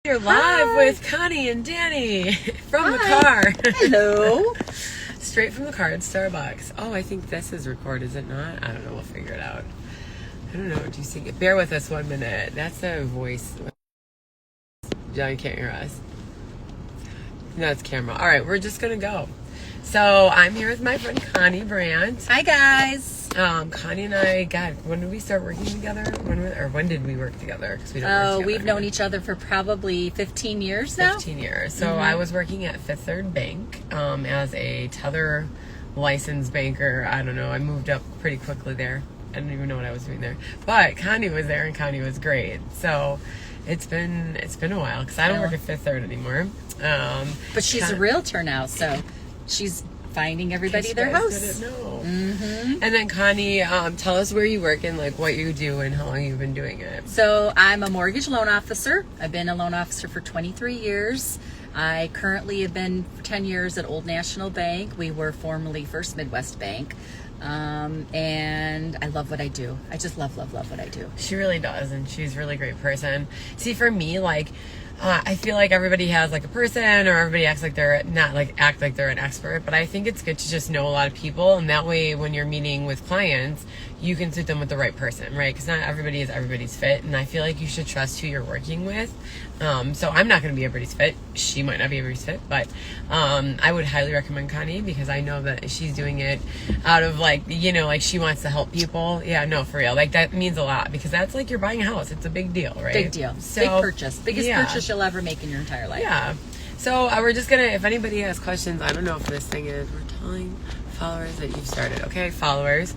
You're live with Connie and Danny from the Hi. car. Hello. Straight from the car at Starbucks. Oh, I think this is record, is it not? I don't know. We'll figure it out. I don't know. Do you see? Bear with us 1 minute. That's a voice. Johnny can't hear us. No, it's camera. All right, we're just going to go. So I'm here with my friend Connie Brandt. Hi, guys. Connie and I, God, when did we start working together? When did we work together? Because we don't work together. We've known each other for probably 15 years now. 15 years. So I was working at Fifth Third Bank as a tether licensed banker. I don't know. I moved up pretty quickly there. I don't even know what I was doing there. But Connie was there, and Connie was great. So it's been a while because I don't work at Fifth Third anymore. But she's a realtor now, so she's finding everybody their house. Didn't know. And then Connie, tell us where you work and like what you do and how long you've been doing it. So I'm a mortgage loan officer. I've been a loan officer for 23 years. I currently have been for 10 years at Old National Bank. We were formerly First Midwest Bank. And I love what I do. I just love what I do. She really does, and she's a really great person. See, for me, like, I feel like everybody has like a person, or everybody acts like they're act like they're an expert. But I think it's good to just know a lot of people, and that way, when you're meeting with clients, you can suit them with the right person, right? Because not everybody is everybody's fit, and I feel like you should trust who you're working with. So I'm not going to be everybody's fit. She might not be everybody's fit, but I would highly recommend Connie because I know that she's doing it out of like she wants to help people. Yeah, no, for real. Like that means a lot because that's like you're buying a house. It's a big deal, right? Big deal. So, big purchase. Biggest purchase you'll ever make in your entire life. Yeah. So we're just gonna. If anybody has questions, I don't know if this thing is. We're telling followers that you've started. Okay, followers.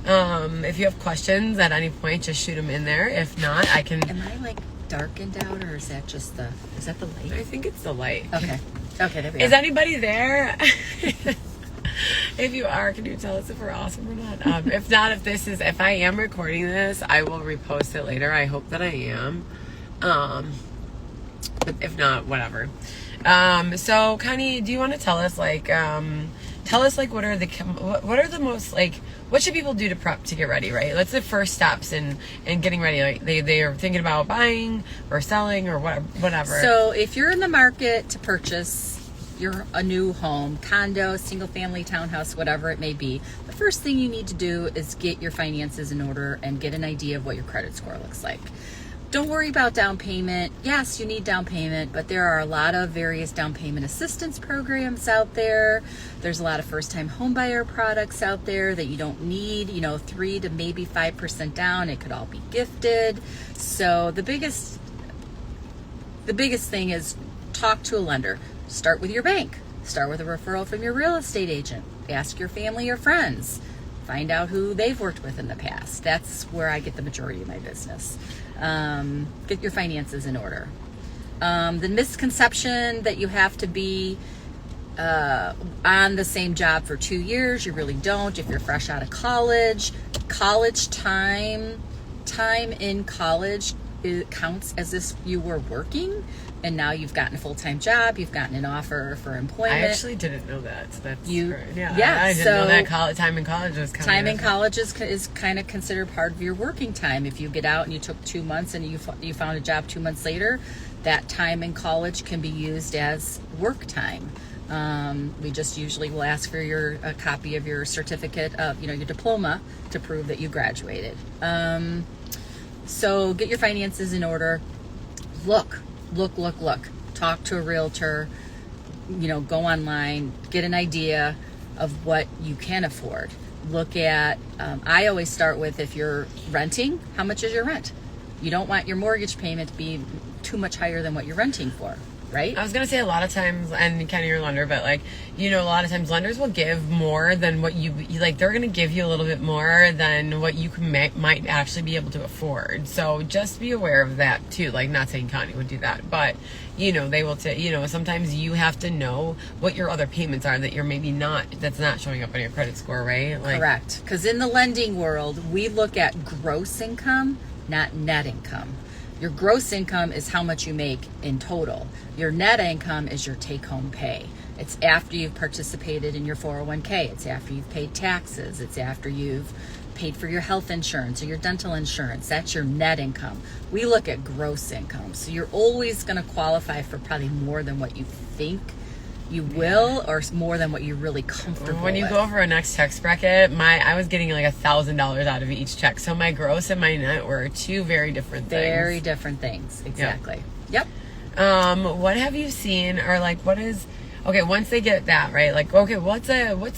If you have questions at any point, just shoot them in there. If not, I can. Am I like darkened out, or is that just the light? I think it's the light. Okay, there we go. Is anybody there? If you are, can you tell us if we're awesome or not? If not, if I am recording this, I will repost it later. I hope that I am. But if not, whatever. So Connie, do you want to tell us what are the most like what should people do to prep to get ready, right? That's the first steps in getting ready. Like they are thinking about buying or selling or whatever. So if you're in the market to purchase a new home, condo, single family, townhouse, whatever it may be, the first thing you need to do is get your finances in order and get an idea of what your credit score looks like. Don't worry about down payment. Yes, you need down payment, but there are a lot of various down payment assistance programs out there. There's a lot of first-time homebuyer products out there that you don't need, 3 to maybe 5% down. It could all be gifted. So the biggest thing is talk to a lender. Start with your bank. Start with a referral from your real estate agent. Ask your family or friends. Find out who they've worked with in the past. That's where I get the majority of my business. Get your finances in order. The misconception that you have to be on the same job for 2 years, you really don't. If you're fresh out of college time in college, it counts as if you were working, and now you've gotten a full-time job, you've gotten an offer for employment. I actually didn't know that. So that's great. Yeah, I didn't know that time in college was kind of... Time in college is kind of considered part of your working time. If you get out and you took 2 months and you found a job 2 months later, that time in college can be used as work time. We just usually will ask for a copy of your certificate of, your diploma to prove that you graduated. So get your finances in order. Look. Talk to a realtor, go online, get an idea of what you can afford. Look at, I always start with, if you're renting, how much is your rent? You don't want your mortgage payment to be too much higher than what you're renting for, right? I was going to say a lot of times, and kind of your lender, but a lot of times lenders will give more than what you like. They're going to give you a little bit more than what you might actually be able to afford. So just be aware of that too. Like, not saying Connie would do that, but they will sometimes you have to know what your other payments are that you're that's not showing up on your credit score, right? Correct. Because in the lending world, we look at gross income, not net income. Your gross income is how much you make in total. Your net income is your take-home pay. It's after you've participated in your 401k. It's after you've paid taxes. It's after you've paid for your health insurance or your dental insurance. That's your net income. We look at gross income. So you're always going to qualify for probably more than what you think you will, or more than what you're really comfortable When you with. go over a next tax bracket, I was getting like $1,000 out of each check. So my gross and my net were two very different things. Very different things. Exactly. Yep. What have you seen, or like what is, okay, once they get that, right? Like, okay, what's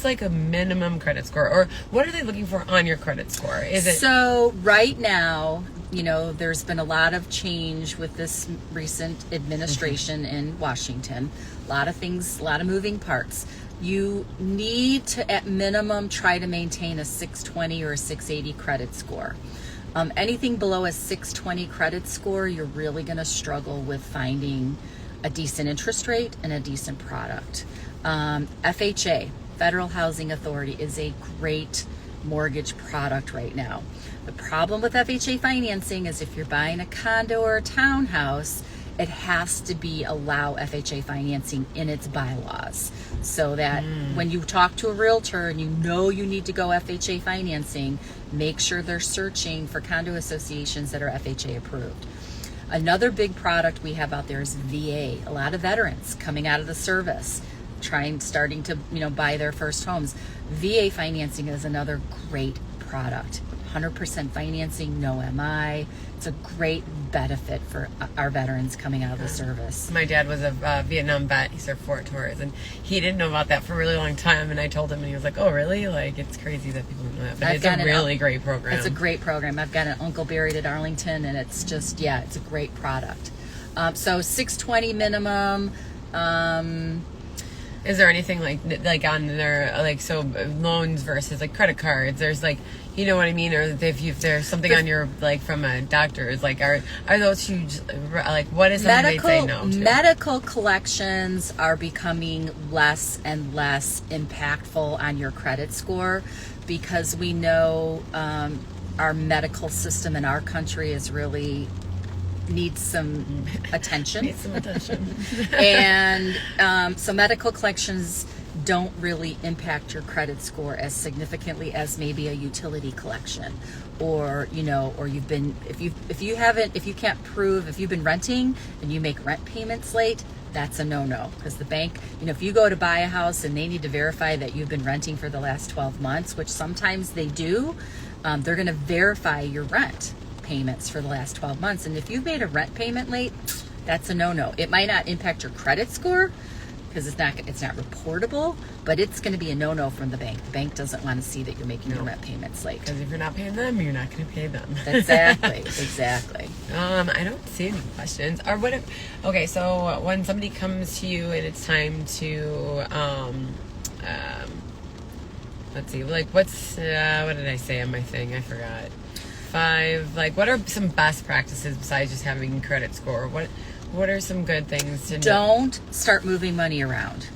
like a minimum credit score, or what are they looking for on your credit score? Is it So right now, there's been a lot of change with this recent administration in Washington. A lot of things, a lot of moving parts. You need to, at minimum, try to maintain a 620 or a 680 credit score. Anything below a 620 credit score, you're really going to struggle with finding a decent interest rate and a decent product. FHA, Federal Housing Authority, is a great mortgage product right now. The problem with FHA financing is if you're buying a condo or a townhouse, it has to allow FHA financing in its bylaws, so that when you talk to a realtor and you need to go FHA financing, make sure they're searching for condo associations that are FHA approved. Another big product we have out there is VA. A lot of veterans coming out of the service, starting to buy their first homes. VA financing is another great product. 100% financing, no MI. It's a great benefit for our veterans coming out of the service. My dad was a Vietnam vet. He served 4 tours, and he didn't know about that for a really long time. And I told him, and he was like, "Oh, really? Like, it's crazy that people don't know that." But it's a really great program. It's a great program. I've got an uncle buried at Arlington, and it's just, it's a great product. So 620 minimum. Is there anything like on their so loans versus like credit cards? There's like, you know what I mean, or if there's something on your from a doctor's, like are those huge? Like, what is something they'd say no to? Medical collections are becoming less and less impactful on your credit score, because we know our medical system in our country is really needs some attention. And so medical collections don't really impact your credit score as significantly as maybe a utility collection, or or you've been, if you can't prove, if you've been renting and you make rent payments late, that's a no-no, because the bank, if you go to buy a house and they need to verify that you've been renting for the last 12 months, which sometimes they do, they're going to verify your rent payments for the last 12 months. And if you've made a rent payment late, that's a no-no. It might not impact your credit score because it's not reportable, but it's going to be a no-no from the bank. The bank doesn't want to see that you're making your rent payments late. Because if you're not paying them, you're not going to pay them. Exactly. I don't see any questions. Or what if, okay, so when somebody comes to you and it's time to, let's see, like what did I say on my thing? I forgot. 5, like what are some best practices besides just having credit score? What are some good things to know? Don't start moving money around.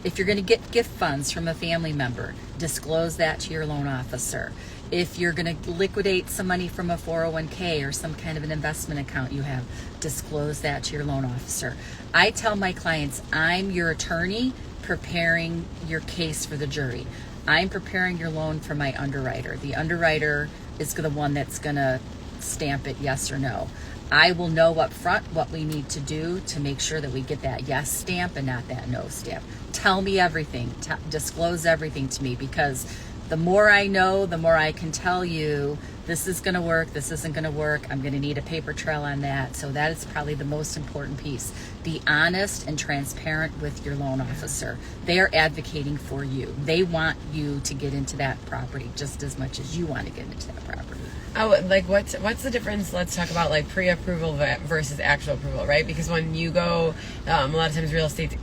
If you're going to get gift funds from a family member, disclose that to your loan officer. If you're going to liquidate some money from a 401k or some kind of an investment account you have, disclose that to your loan officer. I tell my clients, I'm your attorney preparing your case for the jury. I'm preparing your loan for my underwriter. The underwriter is the one that's going to stamp it yes or no. I will know up front what we need to do to make sure that we get that yes stamp and not that no stamp. Tell me everything. Disclose everything to me, because the more I know, the more I can tell you this is going to work, this isn't going to work, I'm going to need a paper trail on that. So that is probably the most important piece. Be honest and transparent with your loan officer. They are advocating for you. They want you to get into that property just as much as you want to get into that property. Oh, like what's the difference? Let's talk about like pre-approval versus actual approval, right? Because when you go, a lot of times real estate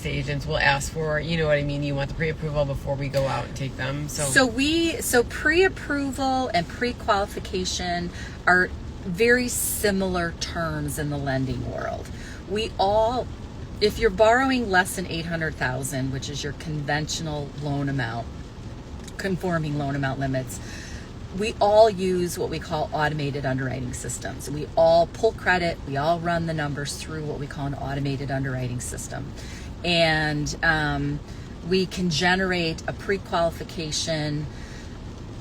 agents will ask for, you know what I mean, you want the pre-approval before we go out and take them. So pre-approval and pre-qualification are very similar terms in the lending world. If you're borrowing less than $800,000, which is your conventional loan amount, conforming loan amount limits, we all use what we call automated underwriting systems. We all pull credit, we all run the numbers through what we call an automated underwriting system. And we can generate a pre-qualification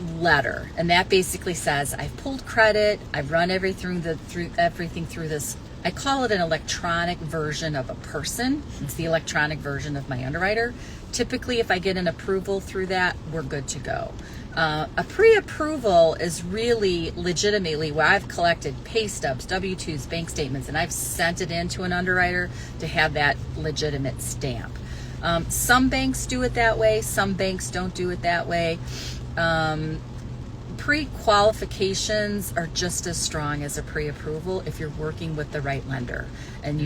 letter, and that basically says I've pulled credit, I've run everything through this. I call it an electronic version of a person. It's the electronic version of my underwriter. Typically, if I get an approval through that, we're good to go. A pre-approval is really legitimately where I've collected pay stubs, W-2s, bank statements, and I've sent it into an underwriter to have that legitimate stamp. Some banks do it that way. Some banks don't do it that way. Pre-qualifications are just as strong as a pre-approval if you're working with the right lender and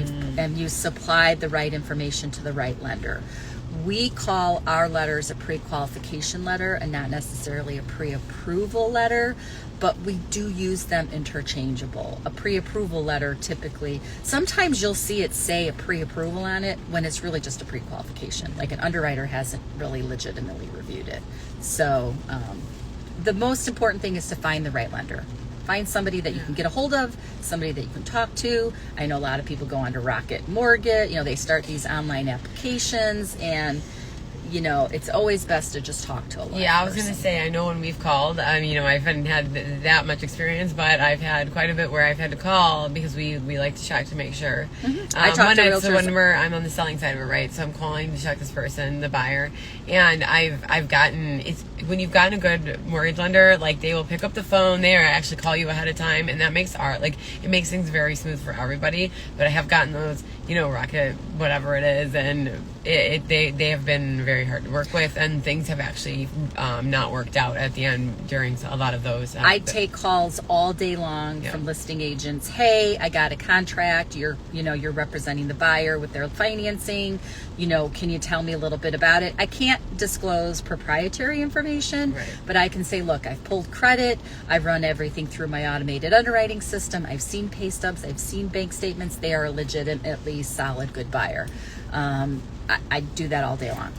you supplied the right information to the right lender. We call our letters a pre-qualification letter and not necessarily a pre-approval letter, but we do use them interchangeable. A pre-approval letter typically, sometimes you'll see it say a pre-approval on it when it's really just a pre-qualification. Like an underwriter hasn't really legitimately reviewed it. So the most important thing is to find the right lender. Find somebody that you can get a hold of, somebody that you can talk to. I know a lot of people go onto Rocket Mortgage. They start these online applications, and it's always best to just talk to a live I was person. going to say, I know when we've called, I haven't had that much experience, but I've had quite a bit where I've had to call because we like to check to make sure. I talk to realtors. When I'm on the selling side of it, right? So I'm calling to check this person, the buyer, and I've gotten, when you've gotten a good mortgage lender, like they will pick up the phone, they actually call you ahead of time, and that makes it makes things very smooth for everybody. But I have gotten those, Rocket, whatever it is, and they have been very hard to work with, and things have actually not worked out at the end during a lot of those. I take calls all day long from listing agents. Hey, I got a contract. You're representing the buyer with their financing. Can you tell me a little bit about it? I can't disclose proprietary information, but I can say, look, I've pulled credit. I've run everything through my automated underwriting system. I've seen pay stubs. I've seen bank statements. They are a legitimately solid, good buyer. I do that all day long.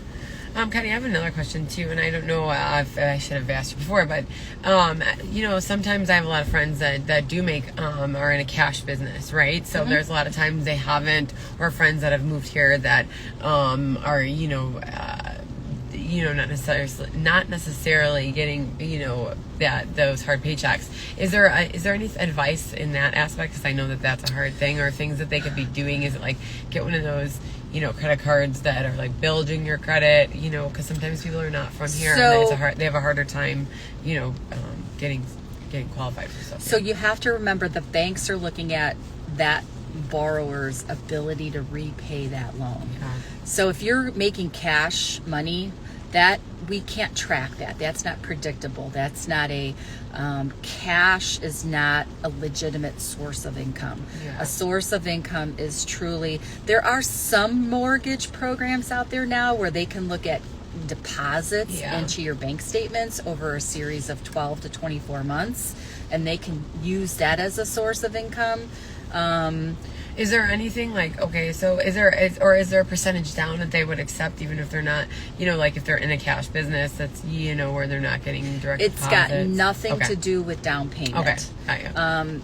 Connie, I have another question too, and I don't know if I should have asked you before, but sometimes I have a lot of friends that do make are in a cash business, right? So there's a lot of times they haven't, or friends that have moved here that are not necessarily getting those hard paychecks. Is there any advice in that aspect? Because I know that's a hard thing, or things that they could be doing. Is it like get one of those credit cards that are like building your credit? Because sometimes people are not from here, and they have a harder time getting qualified for stuff. So you have to remember the banks are looking at that borrower's ability to repay that loan. So if you're making cash money, that we can't track that. That's not predictable. That's not cash is not a legitimate source of income. A source of income is truly, there are some mortgage programs out there now where they can look at deposits into your bank statements over a series of 12 to 24 months, and they can use that as a source of income. Is there anything like, okay, so is there a percentage down that they would accept even if they're not, like if they're in a cash business that's, where they're not getting direct deposits? It's got nothing to do with down payment. Okay.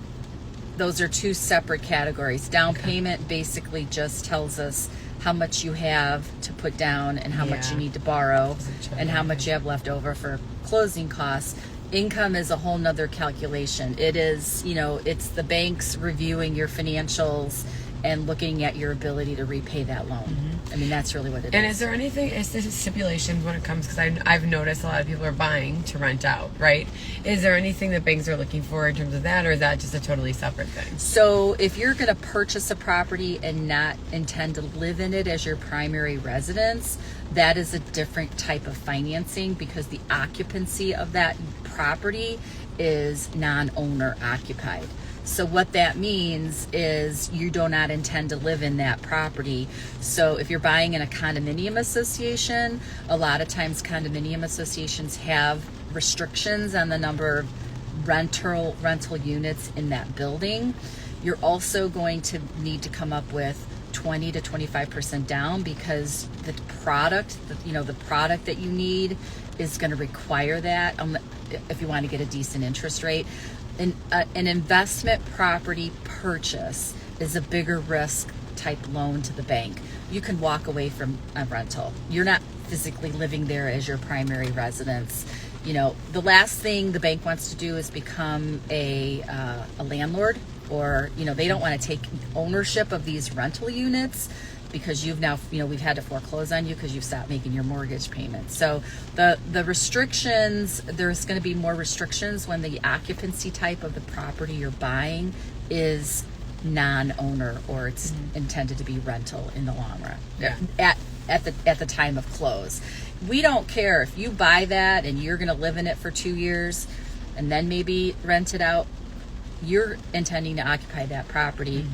Those are two separate categories. Down payment basically just tells us how much you have to put down and how much you need to borrow and how much you have left over for closing costs. Income is a whole nother calculation. It is, it's the banks reviewing your financials and looking at your ability to repay that loan. I mean, that's really what it is. And is there anything, is there stipulations when it comes, because I've noticed a lot of people are buying to rent out, right? Is there anything that banks are looking for in terms of that, or is that just a totally separate thing? So if you're going to purchase a property and not intend to live in it as your primary residence, that is a different type of financing because the occupancy of that property is non-owner occupied. So what that means is you do not intend to live in that property. So if you're buying in a condominium association, a lot of times condominium associations have restrictions on the number of rental units in that building. You're also going to need to come up with 20 to 25% down because the product that you need is going to require that if you want to get a decent interest rate. An investment property purchase is a bigger risk type loan to the bank. You can walk away from a rental. You're not physically living there as your primary residence. The last thing the bank wants to do is become a landlord, or they don't want to take ownership of these rental units, because you've now, we've had to foreclose on you because you've stopped making your mortgage payments. So the restrictions, there's going to be more restrictions when the occupancy type of the property you're buying is non-owner, or it's intended to be rental in the long run. Yeah. At the time of close. We don't care if you buy that and you're going to live in it for 2 years and then maybe rent it out. You're intending to occupy that property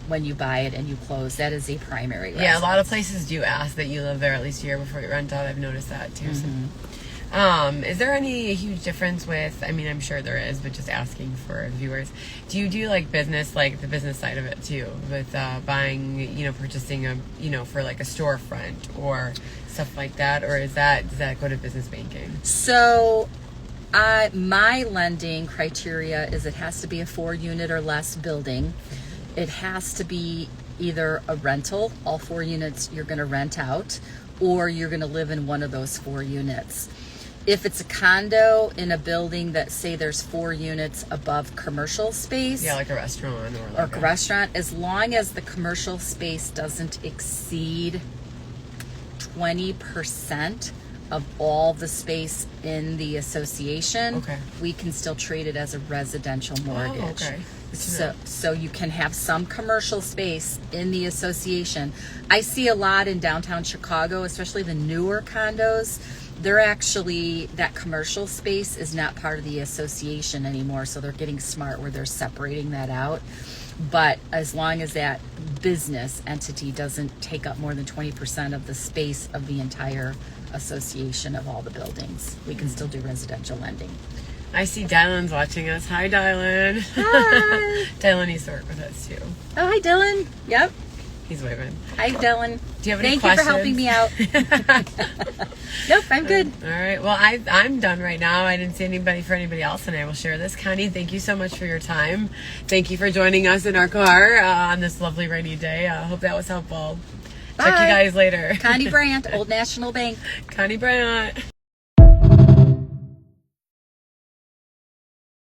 when you buy it and you close. That is a primary residence. Yeah, a lot of places do ask that you live there at least a year before you rent out. I've noticed that too. So. Is there any huge difference with, I'm sure there is, but just asking for viewers, do you do like business, like the business side of it too, with buying, purchasing for like a storefront or stuff like that, or does that go to business banking? So my lending criteria is it has to be a 4-unit or less building. It has to be either a rental, all 4 units you're going to rent out, or you're going to live in one of those 4 units. If it's a condo in a building that, say, there's 4 units above commercial space. Yeah, like a restaurant or a restaurant, as long as the commercial space doesn't exceed 20% of all the space in the association, we can still treat it as a residential mortgage. Oh, okay. So you can have some commercial space in the association. I see a lot in downtown Chicago, especially the newer condos. They're actually, that commercial space is not part of the association anymore, so they're getting smart where they're separating that out. But as long as that business entity doesn't take up more than 20% of the space of the entire association of all the buildings, we can still do residential lending. I see Dylan's watching us. Hi, Dylan. Hi. Dylan used to work with us too. Oh, hi, Dylan. Yep. He's waving. Hi, Dylan. Do you have any questions? Thank questions? you for helping me out. Nope, I'm good. All right. Well, I'm done right now. I didn't see anybody else, and I will share this. Connie, thank you so much for your time. Thank you for joining us in our car on this lovely rainy day. I hope that was helpful. Bye. Check you guys later. Connie Brandt, Old National Bank. Connie Brandt.